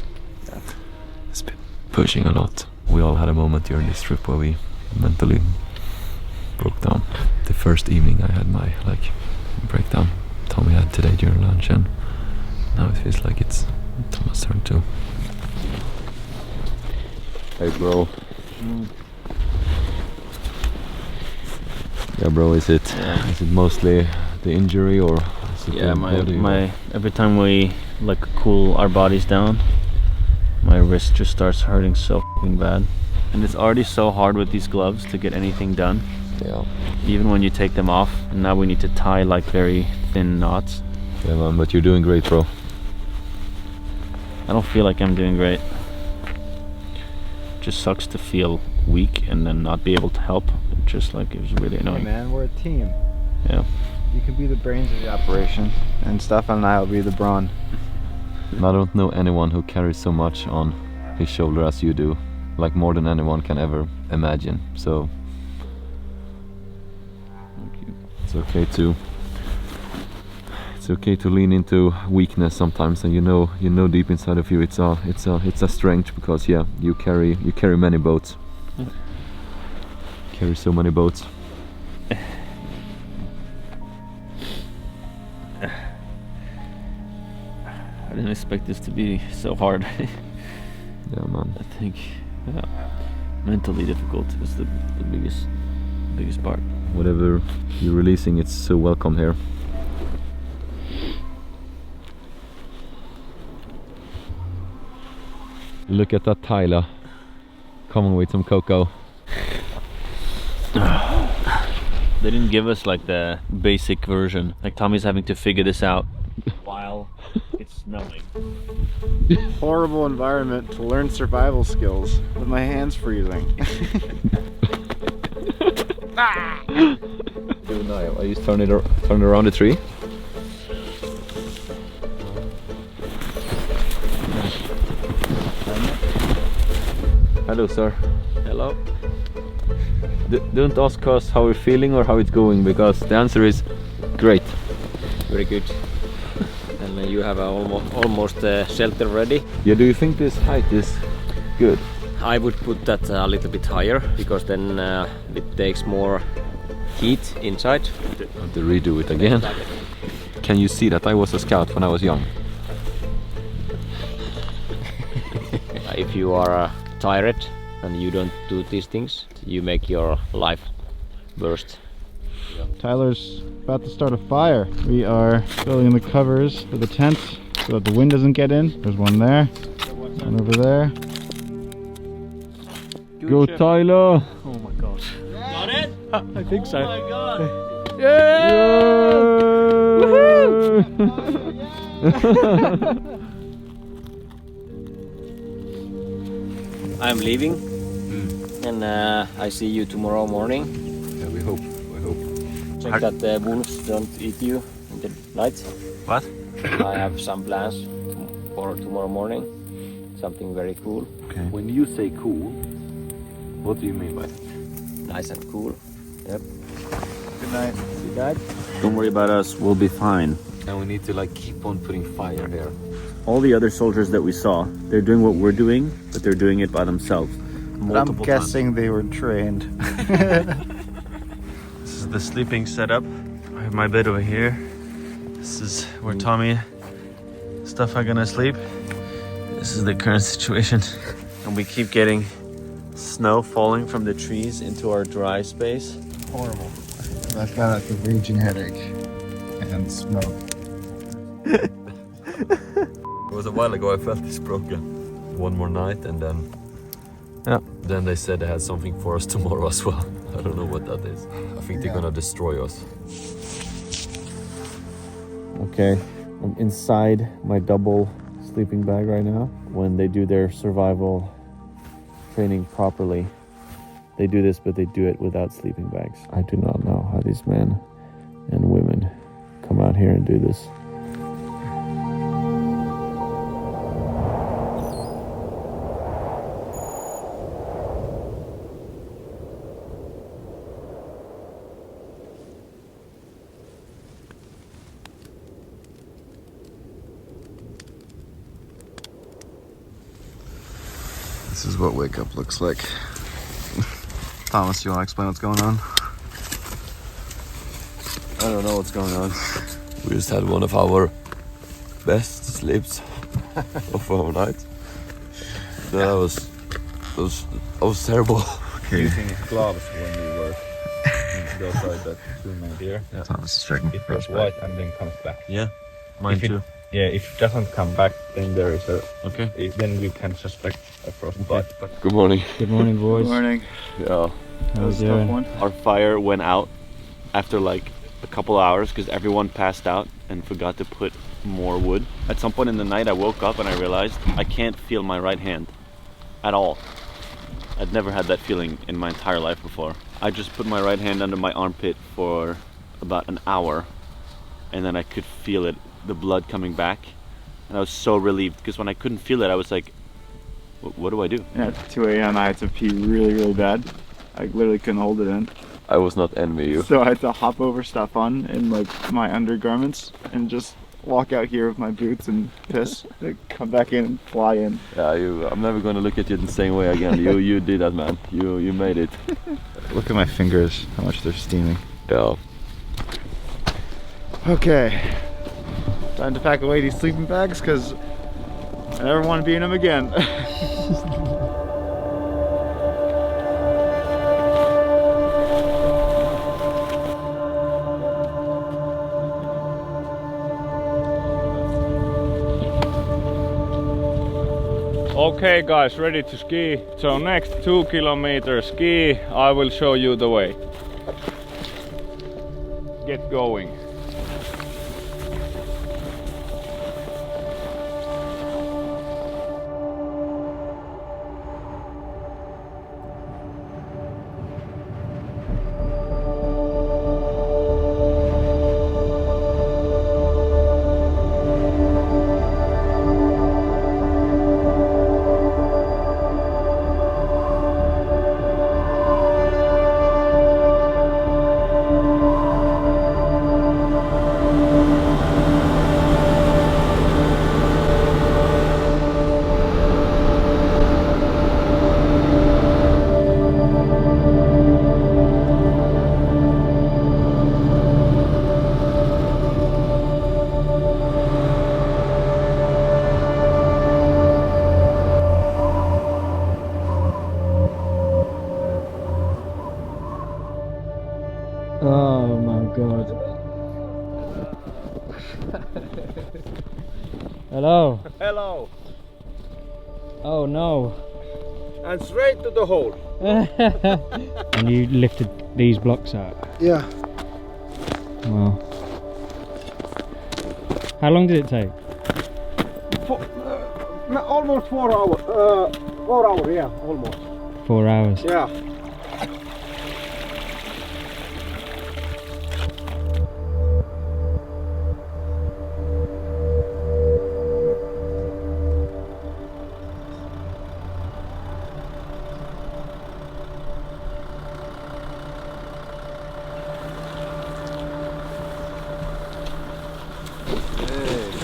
He's been pushing a lot. We all had a moment during this trip where we mentally broke down. The first evening I had my breakdown. Tommy had today during lunch, and now it feels like it's Thomas' turn too. Hey, bro. Yeah, bro. Is it mostly the injury or? Is it Yeah, the body or- my every time we like cool our bodies down, my wrist just starts hurting so fucking bad. And it's already so hard with these gloves to get anything done. Yeah. Even when you take them off, and now we need to tie like very thin knots. Yeah, man. But you're doing great, bro. I don't feel like I'm doing great. Just sucks to feel weak and then not be able to help. It just like, it was really Hey annoying. man, we're a team. Yeah. You can be the brains of the operation, and Stefan and I will be the brawn. And I don't know anyone who carries so much on his shoulder as you do. Like more than anyone can ever imagine. So it's okay to lean into weakness sometimes, and you know deep inside of you it's a strength, because yeah, you carry many boats. Carry so many boats. I didn't expect this to be so hard. Yeah, man. I think, yeah. Mentally difficult is the biggest part. Whatever you're releasing, it's so welcome here. Look at that Tyler coming with some cocoa. They didn't give us like the basic version. Like Tommy's having to figure this out while it's snowing. Horrible environment to learn survival skills with my hands freezing. I just turn it around the tree. Hello, sir. Hello. Don't ask us how we're feeling or how it's going, because the answer is great. Very good. And you have almost shelter ready. Yeah, do you think this height is good? I would put that a little bit higher, because then it takes more heat inside. I have to redo it again. Can you see that I was a scout when I was young? If you are tired and you don't do these things, you make your life worse. Tyler's about to start a fire. We are filling in the covers for the tent so that the wind doesn't get in. There's one there, one over there. Go Tyler! Oh my gosh. Got it? I think so. Oh my god! I'm leaving, and I see you tomorrow morning. Yeah, we hope. Check that the wolves don't eat you in the night. What? I have some plans for tomorrow morning. Something very cool. Okay. When you say cool, what do you mean by that? Nice and cool. Yep. Good night. Good night. Don't worry about us, we'll be fine. And we need to like keep on putting fire here. All the other soldiers that we saw, they're doing what we're doing, but they're doing it by themselves. But I'm guessing they were trained. This is the sleeping setup. I have my bed over here. This is where Tommy stuff are gonna sleep. This is the current situation. And we keep getting snow falling from the trees into our dry space. Horrible. I've got like a raging headache and smoke. It was a while ago I felt this broken. One more night and then... Yeah. Then they said they had something for us tomorrow as well. I don't know what that is. I think they're gonna destroy us. Okay, I'm inside my double sleeping bag right now. When they do their survival training properly, they do this, but they do it without sleeping bags. I do not know how these men and women come out here and do this. This is what wake up looks like. Thomas, you want to explain what's going on? I don't know what's going on. We just had one of our best sleeps of our night. That was terrible. Okay. Using gloves when we work. Go outside that room out here. Yeah. Thomas is checking. It goes white and then comes back. Yeah, mine If it- too. Yeah, if it doesn't come back, then there is a. Okay. Then we can suspect a frostbite. But Good morning. Good morning, boys. Good morning. Yeah. That was a tough one. Our fire went out after like a couple hours because everyone passed out and forgot to put more wood. At some point in the night I woke up and I realized I can't feel my right hand at all. I'd never had that feeling in my entire life before. I just put my right hand under my armpit for about an hour and then I could feel it, the blood coming back, and I was so relieved because when I couldn't feel it I was like, what do I do? Yeah, at 2 a.m. I had to pee really, really bad. I literally couldn't hold it in. I was not envy you. So I had to hop over stuff on in like my undergarments and just walk out here with my boots and piss, like, come back in and fly in. Yeah, I'm never gonna look at you the same way again. You did that, man. You made it. Look at my fingers, how much they're steaming. Yeah. Okay, time to pack away these sleeping bags because I never want to be in them again. Okay guys, ready to ski. So next 2 kilometers ski, I will show you the way. Get going. Oh my god. Hello. Hello. Oh no. And straight to the hole. And you lifted these blocks out? Yeah. Wow. How long did it take? Almost 4 hours. 4 hours, yeah, almost. 4 hours. Yeah.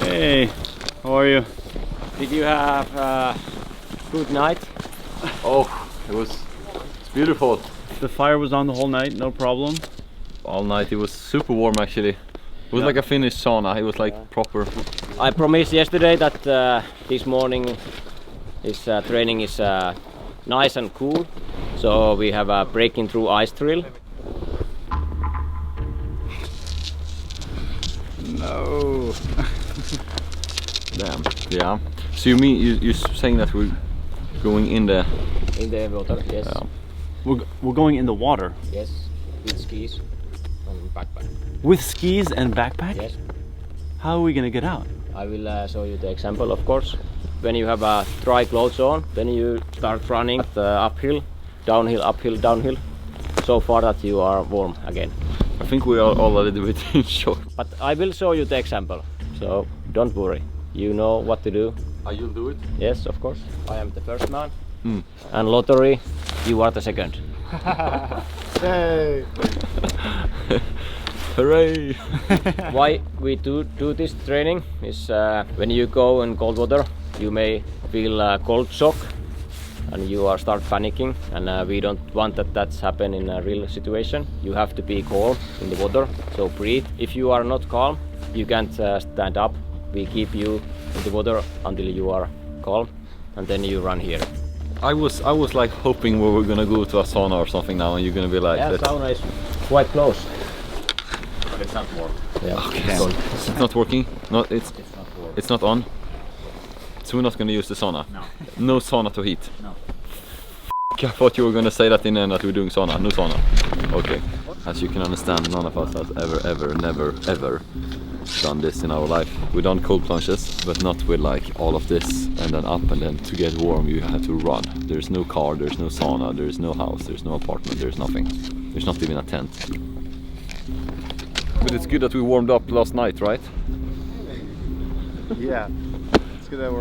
Hey, how are you? Did you have a good night? Oh, it's beautiful. The fire was on the whole night, no problem. All night. It was super warm actually. It was like a Finnish sauna. It was like proper. I promised yesterday that this morning this training is nice and cool. So we have a breaking through ice drill. No. Damn. Yeah. So you mean you're saying that we're going in the water? Yes. We're going in the water. Yes. With skis and backpack. With skis and backpack? Yes. How are we gonna get out? I will show you the example, of course. When you have dry clothes on, then you start running the uphill, downhill, uphill, downhill, so far that you are warm again. I think we are all a little bit in shock. But I will show you the example, so don't worry. You know what to do. You'll do it? Yes, of course. I am the first man. Mm. And lottery, you are the second. Hey. Hooray! Why we do this training is when you go in cold water, you may feel cold shock and you start panicking, and we don't want that's happen in a real situation. You have to be calm in the water, so breathe. If you are not calm, you can't stand up. We keep you in the water until you are calm, and then you run here. I was like hoping we were gonna go to a sauna or something now, and you're gonna be like, yeah, sauna is quite close. But it's not working. Yeah. Okay. It's not working. No, it's not working. It's not on. So we're not gonna use the sauna. No. No sauna to heat. No. I thought you were gonna say that in the end that we're doing sauna. No sauna. Okay. As you can understand, none of us has ever, never, ever done this in our life. We've done cold plunges, but not with like all of this and then up, and then to get warm you have to run. There's no car, there's no sauna, there's no house, there's no apartment, there's nothing. There's not even a tent. But it's good that we warmed up last night, right? Yeah. It's good that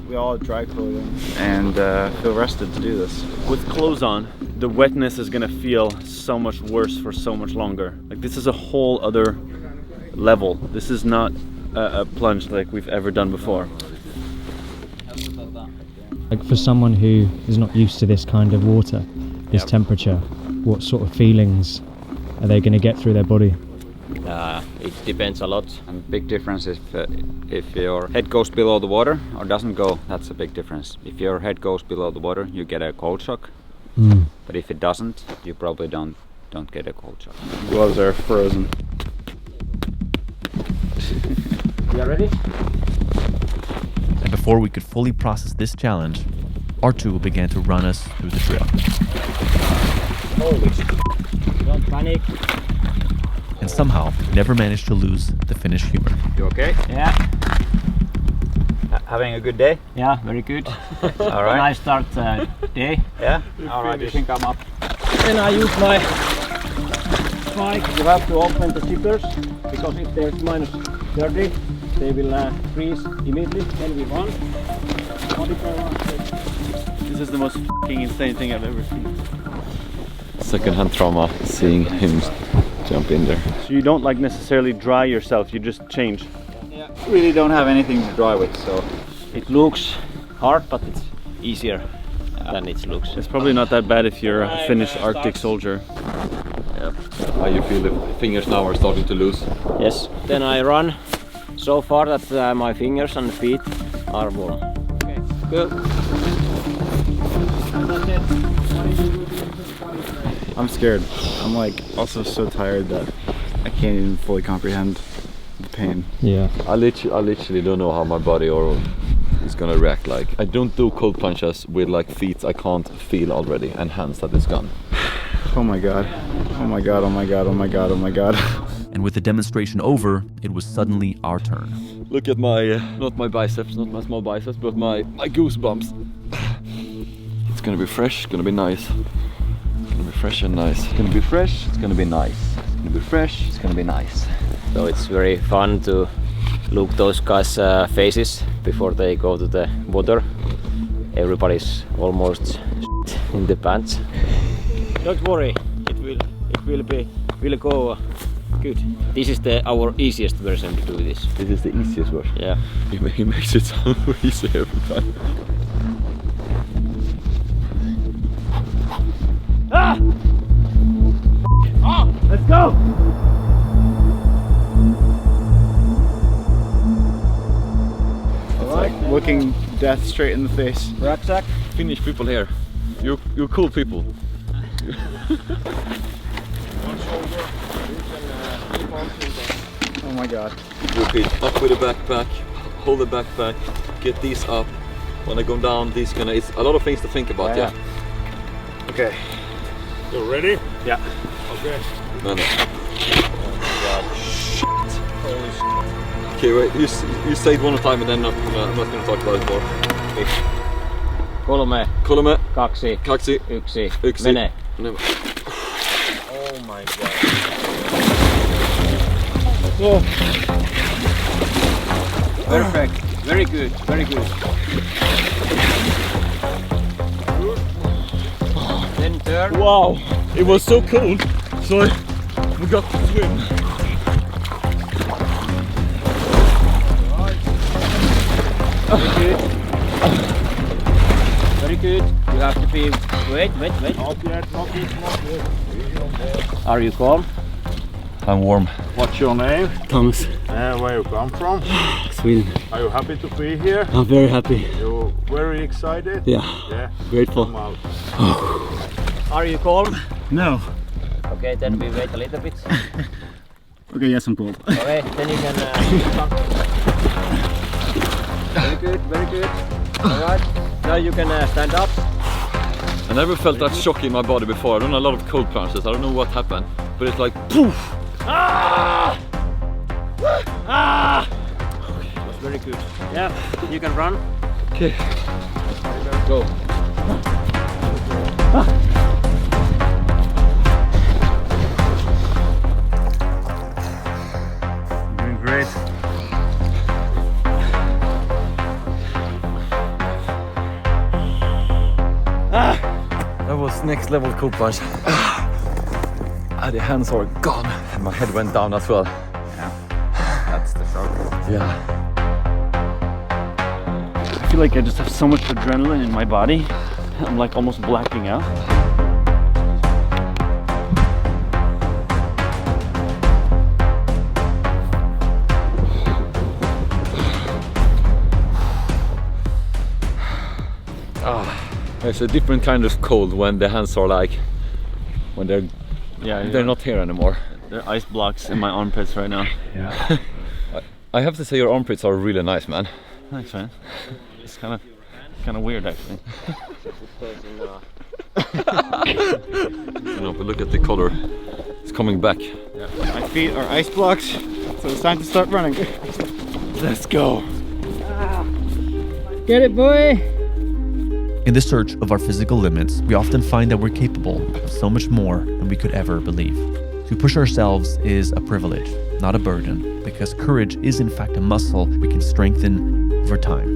we all have dry clothing and feel rested to do this. With clothes on, the wetness is gonna feel so much worse for so much longer. Like, this is a whole other level. This is not a plunge like we've ever done before. Like, for someone who is not used to this kind of water, this temperature, what sort of feelings are they going to get through their body? It depends a lot. And big difference if your head goes below the water or doesn't go. That's a big difference. If your head goes below the water, you get a cold shock. But if it doesn't, you probably don't get a cold shock. Gloves are frozen. You are ready? And before we could fully process this challenge, Arttu began to run us through the drill. Holy shit. Don't panic. And somehow never managed to lose the Finnish humor. You okay? Yeah. Having a good day? Yeah, very good. All right. Nice start day. Yeah? All right, you can come up. Then I use my bike. You have to open the zippers because if there's minus 30, they will freeze immediately. Then we run. This is the most f***ing insane thing I've ever seen. Second-hand trauma, seeing him jump in there. So you don't like necessarily dry yourself, you just change. Yeah. Really don't have anything to dry with, so It looks hard, but it's easier than it looks. It's probably not that bad if you're a Finnish Arctic soldier. How you feel the fingers now are starting to lose? Yes. Then I run so far that my fingers and feet are warm. Okay, good. I'm scared. I'm like also so tired that I can't even fully comprehend the pain. Yeah. I literally don't know how my body or is gonna react like. I don't do cold plunges with like feet I can't feel already and hands that is gone. Oh my god. Oh my god, oh my god, oh my god, oh my god. And with the demonstration over, it was suddenly our turn. Look at my, not my biceps, not my small biceps, but my goosebumps. It's gonna be fresh, it's gonna be nice. It's gonna be fresh and nice. It's gonna be fresh, it's gonna be nice. It's gonna be fresh, it's gonna be nice. So it's very fun to look those guys' faces before they go to the water. Everybody's almost in the pants. Don't worry, it will go good. This is our easiest version to do this. This is the easiest version. Yeah. He makes it sound easy every time. Ah! Oh, let's go! It's like looking death straight in the face. Rucksack. Finnish people here. You're cool people. Oh my god. Repeat. Up with the backpack. Hold the backpack. Get these up. When I go down, these gonna. It's a lot of things to think about. Yeah. Okay. You ready? Yeah. Okay. No. Oh my god. Shit. Holy shit. Okay, wait. You say it one more time, and then I'm not gonna talk about it more. Okay. 3, 3, 2, 2, 1. Mene. Never. Oh my god. Oh. Perfect. Very good. Very good. Then turn. Wow! It was so cold, so I forgot to swim. Very good. Very good. You have to be. Wait. Not yet. Are you calm? I'm warm. What's your name? Thomas, Where you come from? Sweden. Are you happy to be here? I'm very happy. You very excited? Yeah, Yeah. grateful. Come out. Are you calm? No. Okay, then we wait a little bit. Okay, yes, I'm cold. Okay, then you can. Very good. Alright, now you can stand up. I never felt that shock in my body before. I've done a lot of cold plunges. I don't know what happened, but it's like poof. Ah! Ah! Okay, it was very good. Yeah, you can run. Okay. Go. Doing great. That was next level cold plunge. The hands are gone and my head went down as well. yeah, that's the shock. Yeah. I feel like I just have so much adrenaline in my body. I'm like almost blacking out. It's a different kind of cold when the hands are like, when they're not here anymore. There are ice blocks in my armpits right now. I have to say your armpits are really nice, man. Thanks, man. It's kind of kind of weird, actually. You know, but look at the color. It's coming back. My feet are ice blocks, so it's time to start running. Let's go. Get it, boy! In the search of our physical limits, we often find that we're capable of so much more than we could ever believe. To push ourselves is a privilege, not a burden, because courage is in fact a muscle we can strengthen over time.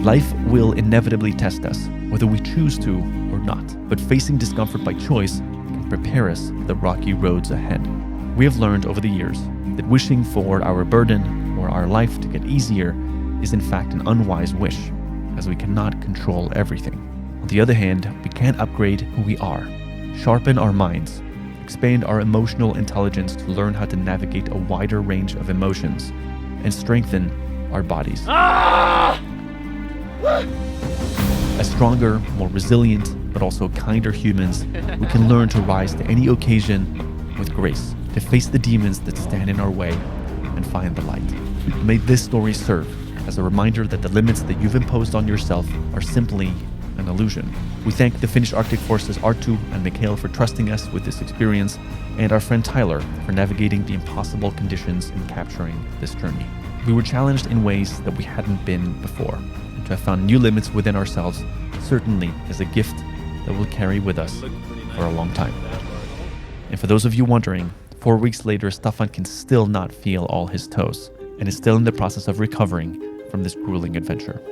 Life will inevitably test us, whether we choose to or not, but facing discomfort by choice can prepare us for the rocky roads ahead. We have learned over the years that wishing for our burden or our life to get easier is in fact an unwise wish, as we cannot control everything. On the other hand, we can upgrade who we are, sharpen our minds, expand our emotional intelligence to learn how to navigate a wider range of emotions, and strengthen our bodies. As stronger, more resilient, but also kinder humans, we can learn to rise to any occasion with grace, to face the demons that stand in our way and find the light. May this story serve as a reminder that the limits that you've imposed on yourself are simply an illusion. We thank the Finnish Arctic Forces Arttu and Mikhail for trusting us with this experience, and our friend Tyler for navigating the impossible conditions and capturing this journey. We were challenged in ways that we hadn't been before, and to have found new limits within ourselves certainly is a gift that we'll carry with us for a long time. And for those of you wondering, 4 weeks later, Staffan can still not feel all his toes, and is still in the process of recovering from this grueling adventure.